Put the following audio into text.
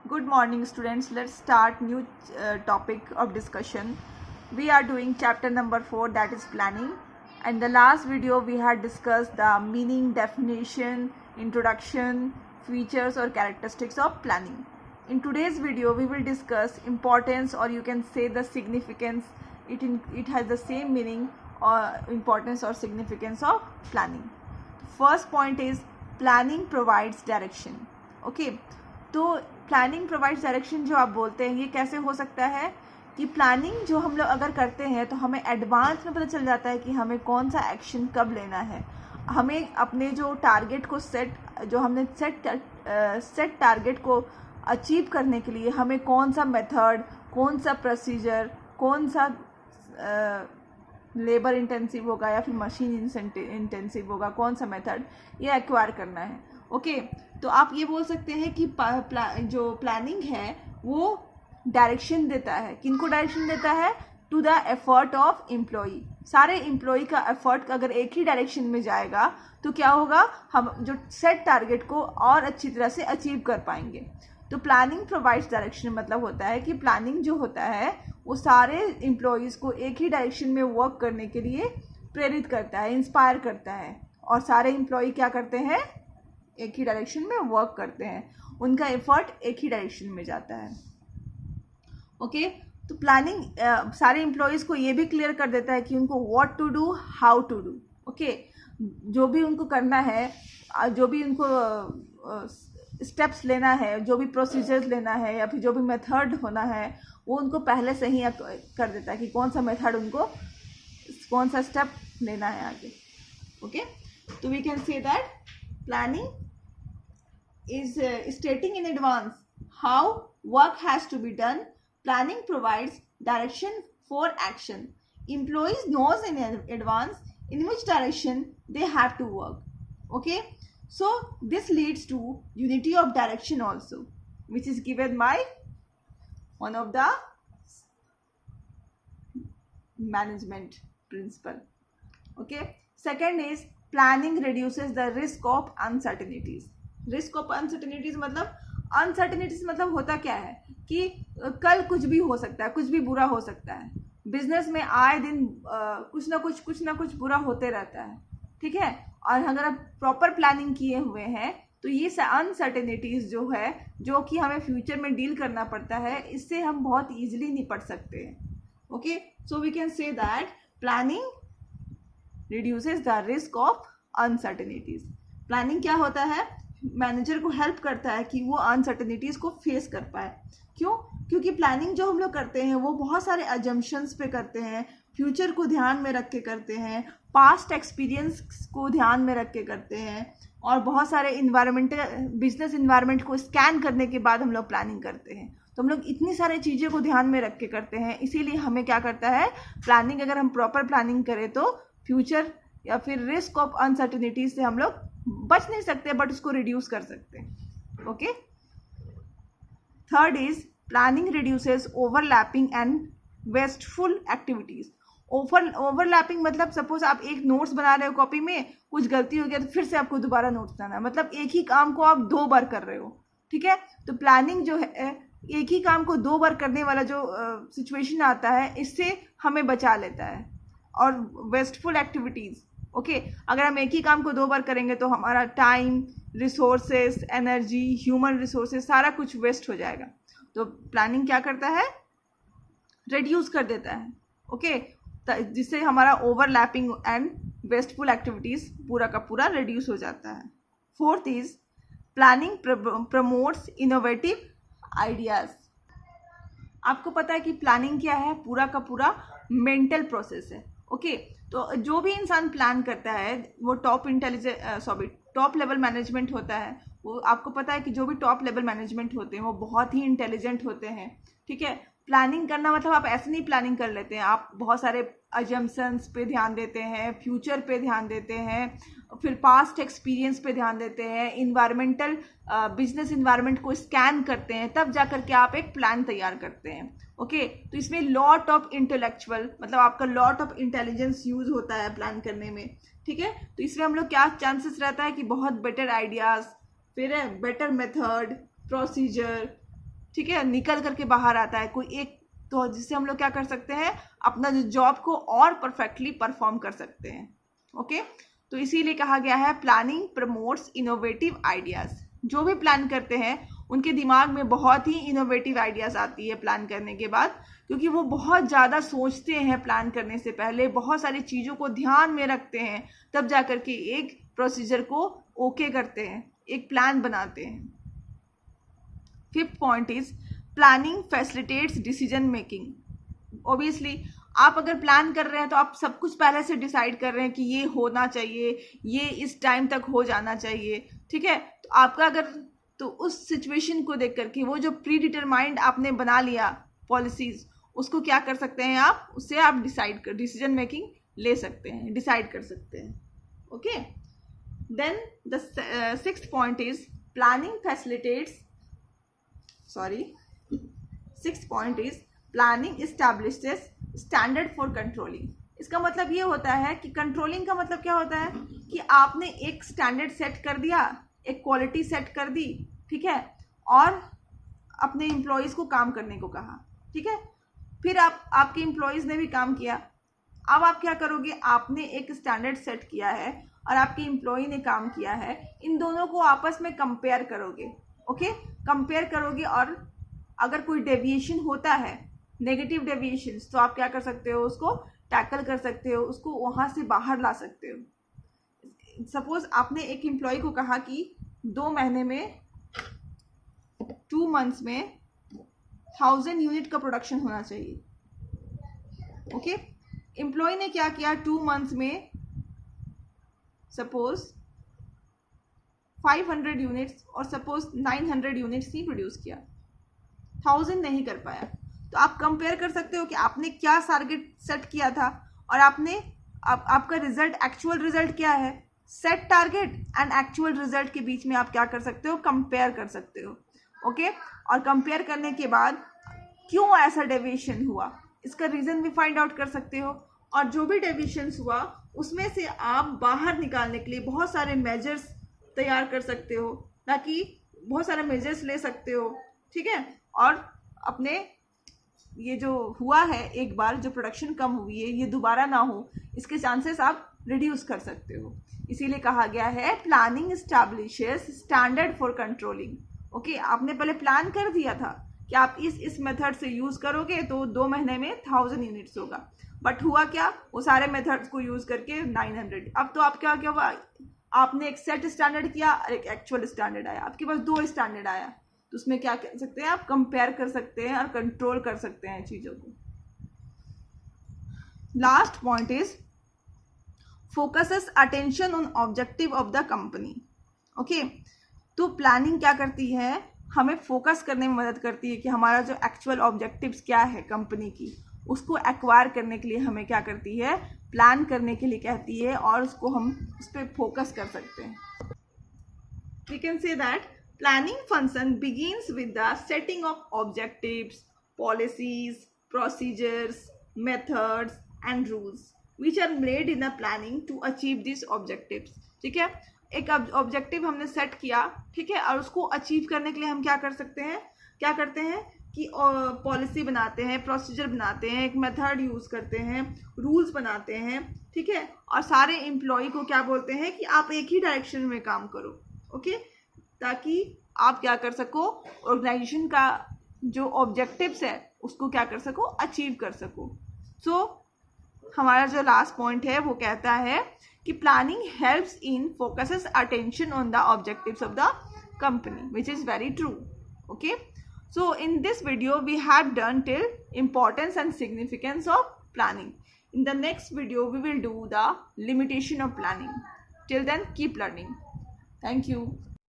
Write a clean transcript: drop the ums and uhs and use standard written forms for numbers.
Good morning, students. Let's start new topic of discussion. We are doing chapter number 4, that is planning. And the last video we had discussed the meaning, definition, introduction, features or characteristics of planning. In today's video, we will discuss importance, or you can say the significance. It has the same meaning or importance or significance of planning. First point is planning provides direction. Okay, तो planning provides direction जो आप बोलते हैं, ये कैसे हो सकता है कि प्लानिंग जो हम लोग अगर करते हैं तो हमें एडवांस में पता चल जाता है कि हमें कौन सा एक्शन कब लेना है. हमें अपने जो टारगेट को सेट टारगेट को अचीव करने के लिए हमें कौन सा मेथड, कौन सा प्रोसीजर, कौन सा लेबर इंटेंसिव होगा या फिर मशीन इंटेंसिव होगा, कौन सा मेथड ये एक्वायर करना है. ओके, तो आप ये बोल सकते हैं कि जो प्लानिंग है वो डायरेक्शन देता है. किनको डायरेक्शन देता है? To the effort of employee. सारे एम्प्लॉई का एफर्ट अगर एक ही डायरेक्शन में जाएगा तो क्या होगा, हम जो सेट टारगेट को और अच्छी तरह से अचीव कर पाएंगे. तो प्लानिंग प्रोवाइड्स डायरेक्शन मतलब होता है कि प्लानिंग जो होता है वो सारे एम्प्लॉयज़ को एक ही डायरेक्शन में वर्क करने के लिए प्रेरित करता है, इंस्पायर करता है. और सारे एम्प्लॉय क्या करते हैं? एक ही डायरेक्शन में वर्क करते हैं, उनका एफर्ट एक ही डायरेक्शन में जाता है. ओके, तो प्लानिंग सारे एम्प्लॉयज़ को ये भी क्लियर कर देता है कि उनको what to do, how to do. Okay, जो भी उनको करना है, जो भी उनको स्टेप्स लेना है, जो भी प्रोसीजर्स लेना है या फिर जो भी मेथड होना है, वो उनको पहले से ही कर देता है कि कौन सा मेथड उनको, कौन सा स्टेप लेना है आगे. ओके, तो we can say that planning is stating in advance how work has to be done. Planning provides direction for action. Employees knows in advance in which direction they have to work. Okay, so this leads to unity of direction also, which is given by one of the management principle. Okay, second is planning reduces the risk of uncertainties. Risk of uncertainties मतलब होता क्या है कि कल कुछ भी हो सकता है, कुछ भी बुरा हो सकता है. बिजनेस में आए दिन कुछ ना कुछ बुरा होते रहता है. ठीक है, और अगर आप प्रॉपर प्लानिंग किए हुए हैं तो ये अनसर्टेनिटीज जो है, जो कि हमें फ्यूचर में डील करना पड़ता है, इससे हम बहुत ईजिली निपट सकते हैं. Okay, so we can say that planning reduces the risk of uncertainties. Planning क्या होता है? मैनेजर को हेल्प करता है कि वो अनसर्टेनिटीज़ को फेस कर पाए. क्यों? क्योंकि प्लानिंग जो हम लोग करते हैं वो बहुत सारे अजम्पशंस पे करते हैं, फ्यूचर को ध्यान में रख के करते हैं, पास्ट एक्सपीरियंस को ध्यान में रख के करते हैं, और बहुत सारे बिजनेस इन्वायरमेंट को स्कैन करने के बाद हम लोग प्लानिंग करते हैं. तो हम लोग इतनी सारी चीज़ों को ध्यान में रख के करते हैं. इसीलिए हमें क्या करता है, प्लानिंग अगर हम प्रॉपर प्लानिंग करें तो फ्यूचर या फिर रिस्क ऑफ अनसर्टेनिटीज से हम लोग बच नहीं सकते, बट उसको रिड्यूस कर सकते हैं. Okay, third is planning reduces overlapping and wasteful activities. Overlapping मतलब सपोज आप एक नोट्स बना रहे हो, कॉपी में कुछ गलती हो गया तो फिर से आपको दोबारा नोट्स बनाना है, मतलब एक ही काम को आप 2 बार कर रहे हो. ठीक है, तो प्लानिंग जो है एक ही काम को 2 बार करने वाला जो सिचुएशन आता है, इससे हमें बचा लेता है. और वेस्टफुल एक्टिविटीज़, ओके, अगर हम एक ही काम को 2 बार करेंगे तो हमारा time, resources, energy, human resources सारा कुछ वेस्ट हो जाएगा. तो प्लानिंग क्या करता है? रिड्यूस कर देता है. ओके, जिससे हमारा ओवरलैपिंग एंड वेस्टफुल एक्टिविटीज़ पूरा का पूरा रिड्यूस हो जाता है. Fourth is planning promotes innovative ideas. आपको पता है कि प्लानिंग क्या है? पूरा का पूरा मेंटल प्रोसेस है. ओके, तो जो भी इंसान प्लान करता है वो टॉप लेवल मैनेजमेंट होता है. वो आपको पता है कि जो भी टॉप लेवल मैनेजमेंट होते हैं वो बहुत ही इंटेलिजेंट होते हैं. ठीक है, प्लानिंग करना मतलब आप ऐसे नहीं प्लानिंग कर लेते हैं, आप बहुत सारे अजम्पशंस पे ध्यान देते हैं, फ्यूचर पे ध्यान देते हैं, फिर पास्ट एक्सपीरियंस पे ध्यान देते हैं, बिजनेस इन्वायरमेंट को स्कैन करते हैं, तब जा कर के आप एक प्लान तैयार करते हैं. ओके, तो इसमें लॉट ऑफ इंटेलेक्चुअल मतलब आपका लॉट ऑफ इंटेलिजेंस यूज होता है प्लान करने में. ठीक है, तो इसमें हम लोग क्या चांसेस रहता है कि बहुत बेटर आइडियाज़, फिर बेटर मेथड, प्रोसीजर, ठीक है, निकल करके बाहर आता है कोई एक, तो जिससे हम लोग क्या कर सकते हैं, अपना जो जॉब को और परफेक्टली परफॉर्म कर सकते हैं। ओके, तो इसीलिए कहा गया है प्लानिंग प्रमोट्स इनोवेटिव आइडियाज। जो भी प्लान करते हैं उनके दिमाग में बहुत ही इनोवेटिव आइडियाज आती है प्लान करने के बाद, क्योंकि वो बहुत ज़्यादा सोचते हैं प्लान करने से पहले, बहुत सारी चीज़ों को ध्यान में रखते हैं, तब जा कर के एक प्रोसीजर को ओके करते हैं, एक प्लान बनाते हैं। 5th point is planning facilitates decision making. Obviously आप अगर प्लान कर रहे हैं तो आप सब कुछ पहले से डिसाइड कर रहे हैं कि ये होना चाहिए, ये इस टाइम तक हो जाना चाहिए, ठीक है। तो आपका अगर, तो उस सिचुएशन को देख करके वो जो प्री डिटरमाइंड आपने बना लिया पॉलिसीज, उसको क्या कर सकते हैं आप, उससे आप डिसीजन मेकिंग ले सकते हैं, डिसाइड कर सकते हैं। Okay, then the 6th point is planning facilitates, 6th point is planning establishes standard for controlling. इसका मतलब ये होता है कि कंट्रोलिंग का मतलब क्या होता है कि आपने एक स्टैंडर्ड सेट कर दिया, एक क्वालिटी सेट कर दी, ठीक है, और अपने एम्प्लॉयज़ को काम करने को कहा, ठीक है। फिर आपके एम्प्लॉयज़ ने भी काम किया, अब आप क्या करोगे, आपने एक स्टैंडर्ड सेट किया है और आपके एम्प्लॉय ने काम किया है, इन दोनों को आपस में कंपेयर करोगे। ओके, कंपेयर करोगे, और अगर कोई डेविएशन होता है, नेगेटिव डेविएशंस, तो आप क्या कर सकते हो, उसको टैकल कर सकते हो, उसको वहाँ से बाहर ला सकते हो। सपोज आपने एक एम्प्लॉय को कहा कि 2 महीने में, 2 मंथ्स में 1000 यूनिट का प्रोडक्शन होना चाहिए। ओके, एम्प्लॉय ने क्या किया, 2 मंथ्स में सपोज 500 यूनिट्स और सपोज 900 यूनिट्स ही प्रोड्यूस किया, 1000 नहीं कर पाया। तो आप कंपेयर कर सकते हो कि आपने क्या टारगेट सेट किया था और आपका रिजल्ट, एक्चुअल रिजल्ट क्या है। Set target and actual result के बीच में आप क्या कर सकते हो, कंपेयर कर सकते हो। ओके, और कंपेयर करने के बाद क्यों ऐसा डेविएशन हुआ, इसका रीज़न भी फाइंड आउट कर सकते हो, और जो भी डेविएशंस हुआ उसमें से आप बाहर निकालने के लिए बहुत सारे मेजर्स तैयार कर सकते हो, ताकि बहुत सारे मेजर्स ले सकते हो, ठीक है, और अपने ये जो हुआ है एक बार जो प्रोडक्शन कम हुई है, ये दोबारा ना हो, इसके चांसेस आप रिड्यूस कर सकते हो। इसीलिए कहा गया है planning establishes standard for controlling. Okay, आपने पहले प्लान कर दिया था कि आप इस मेथड से यूज़ करोगे तो 2 महीने में 1000 यूनिट्स होगा, बट हुआ क्या, वो सारे मेथड्स को यूज़ करके 900। अब तो आप क्या हुआ, आपने एक सेट स्टैंडर्ड किया और एक एक्चुअल स्टैंडर्ड आया, आपके पास 2 स्टैंडर्ड आया, तो उसमें क्या कर सकते हैं आप, कंपेयर कर सकते हैं और कंट्रोल कर सकते हैं चीज़ों को। Last point is focuses attention on objective of the company. Okay, तो प्लानिंग क्या करती है, हमें फोकस करने में मदद करती है कि हमारा जो एक्चुअल ऑब्जेक्टिव्स क्या है कंपनी की, उसको एक्वायर करने के लिए हमें क्या करती है, प्लान करने के लिए कहती है, और उसको हम उस पर फोकस कर सकते हैं। We can say that planning function begins with the setting of objectives, policies, procedures, methods and rules which are made in the planning to achieve these objectives। ठीक है, एक ऑब्जेक्टिव हमने सेट किया, ठीक है, और उसको अचीव करने के लिए हम क्या कर सकते हैं, क्या करते हैं कि पॉलिसी बनाते हैं, प्रोसीजर बनाते हैं, एक मेथड यूज़ करते हैं, रूल्स बनाते हैं, ठीक है, और सारे एम्प्लॉय को क्या बोलते हैं कि आप एक ही डायरेक्शन में काम करो। ओके, ताकि आप क्या कर सको, ऑर्गेनाइजेशन का जो ऑब्जेक्टिव्स है उसको क्या कर सको, अचीव कर सको। सो हमारा जो लास्ट पॉइंट है वो कहता है कि planning helps in focuses attention on the objectives of the company, which is very true. Okay, so in this video we have done till importance and significance of planning. In the next video we will do the limitation of planning. Till then, keep learning. Thank you.